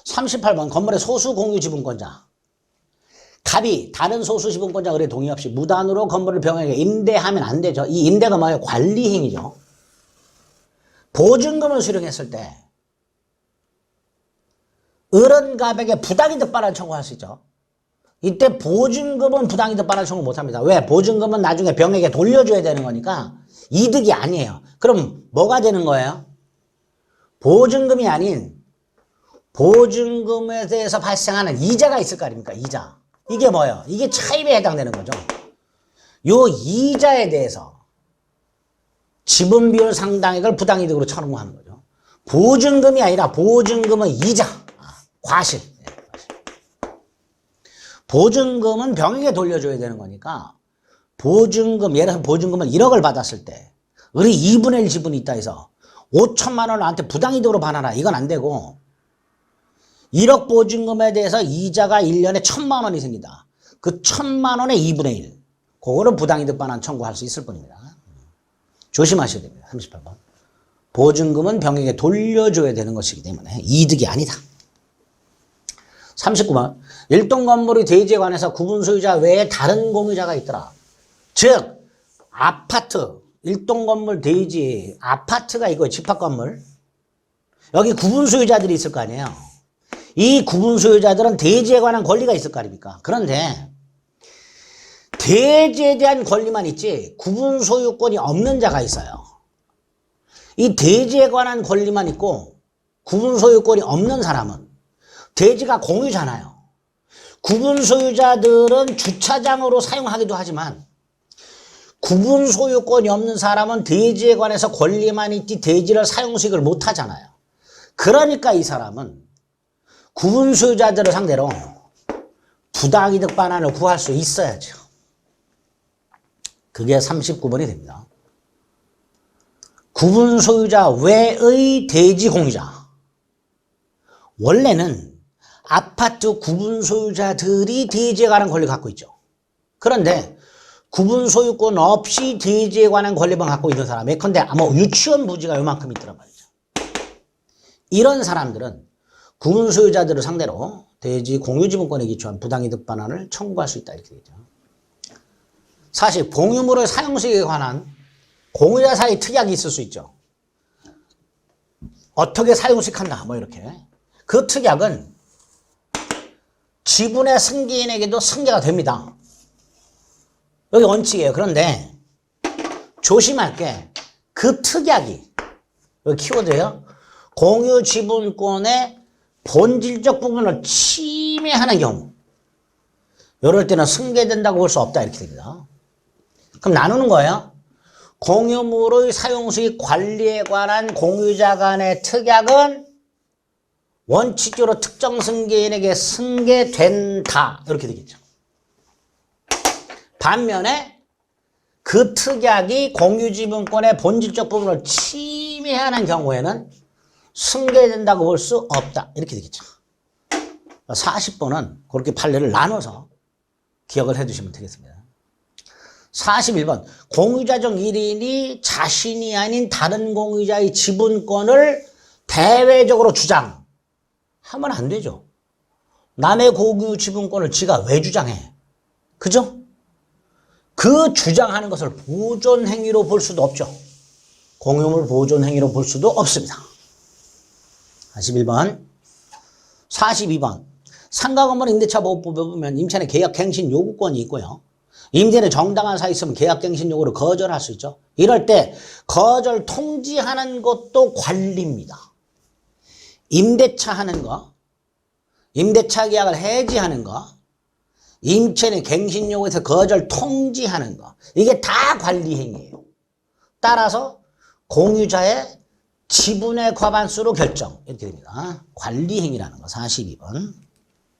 38번 건물의 소수 공유 지분권자. 갑이 다른 소수 지분권자 의뢰 동의 없이 무단으로 건물을 병행에 임대하면 안 되죠. 이 임대가 뭐예요? 관리행위죠. 보증금을 수령했을 때 을은갑에게 부당이득 반환 청구할 수 있죠. 이때 보증금은 부당이득 반환 청구 못합니다. 왜? 보증금은 나중에 병에게 돌려줘야 되는 거니까 이득이 아니에요. 그럼 뭐가 되는 거예요? 보증금이 아닌 보증금에 대해서 발생하는 이자가 있을 거 아닙니까? 이자. 이게 뭐예요? 이게 차입에 해당되는 거죠. 요 이자에 대해서 지분 비율 상당액을 부당이득으로 청구하는 거죠. 보증금이 아니라 보증금은 이자, 과실. 보증금은 병에게 돌려줘야 되는 거니까 보증금, 예를 들어서 보증금을 1억을 받았을 때 을이 2분의 1 지분이 있다 해서 5천만 원을 나한테 부당이득으로 반환하라. 이건 안 되고 1억 보증금에 대해서 이자가 1년에 1,000만 원이 생긴다. 그 1,000만 원의 2분의 1. 그거는 부당이득 반환 청구할 수 있을 뿐입니다. 조심하셔야 됩니다. 38번. 보증금은 병에게 돌려줘야 되는 것이기 때문에 이득이 아니다. 39번. 일동 건물의 대지에 관해서 구분 소유자 외에 다른 공유자가 있더라. 즉 아파트, 일동 건물 대지, 아파트가 있고 집합 건물. 여기 구분 소유자들이 있을 거 아니에요. 이 구분 소유자들은 대지에 관한 권리가 있을 거 아닙니까? 그런데 대지에 대한 권리만 있지 구분 소유권이 없는 자가 있어요. 이 대지에 관한 권리만 있고 구분 소유권이 없는 사람은 대지가 공유잖아요. 구분 소유자들은 주차장으로 사용하기도 하지만 구분 소유권이 없는 사람은 대지에 관해서 권리만 있지 대지를 사용 수익을 못 하잖아요. 그러니까 이 사람은 구분 소유자들을 상대로 부당이득 반환을 구할 수 있어야죠. 그게 39번이 됩니다. 구분 소유자 외의 대지 공유자. 원래는 아파트 구분 소유자들이 대지에 관한 권리를 갖고 있죠. 그런데 구분 소유권 없이 대지에 관한 권리만 갖고 있는 사람, 예컨대 뭐 유치원 부지가 요만큼 있더란 말이죠. 이런 사람들은 구분 소유자들을 상대로 대지 공유지분권에 기초한 부당이득 반환을 청구할 수 있다. 이렇게 되죠. 사실 공유물의 사용수익에 관한 공유자 사이 특약이 있을 수 있죠. 어떻게 사용수익한다 뭐 이렇게. 그 특약은 지분의 승계인에게도 승계가 됩니다. 여기 원칙이에요. 그런데 조심할 게 그 특약이 여기 키워드예요. 공유지분권의 본질적 부분을 침해하는 경우 이럴 때는 승계된다고 볼 수 없다 이렇게 됩니다. 그럼 나누는 거예요. 공유물의 사용수익 관리에 관한 공유자 간의 특약은 원칙적으로 특정 승계인에게 승계된다 이렇게 되겠죠. 반면에 그 특약이 공유지분권의 본질적 부분을 침해하는 경우에는 승계된다고 볼 수 없다 이렇게 되겠죠. 40번은 그렇게 판례를 나눠서 기억을 해두시면 되겠습니다. 41번 공유자적 1인이 자신이 아닌 다른 공유자의 지분권을 대외적으로 주장하면 안 되죠. 남의 공유 지분권을 지가 왜 주장해? 그죠? 그 주장하는 것을 보존행위로 볼 수도 없죠. 공유물 보존행위로 볼 수도 없습니다. 41번 42번 상가건물 임대차 보호법에 보면 임차인의 계약갱신 요구권이 있고요. 임대인의 정당한 사유 있으면 계약갱신 요구를 거절할 수 있죠. 이럴 때 거절 통지하는 것도 관리입니다. 임대차 하는 거, 임대차 계약을 해지하는 거, 임차인의 갱신 요구에서 거절 통지하는 거, 이게 다 관리 행위예요. 따라서 공유자의 지분의 과반수로 결정 이렇게 됩니다. 관리 행위라는 거 42번.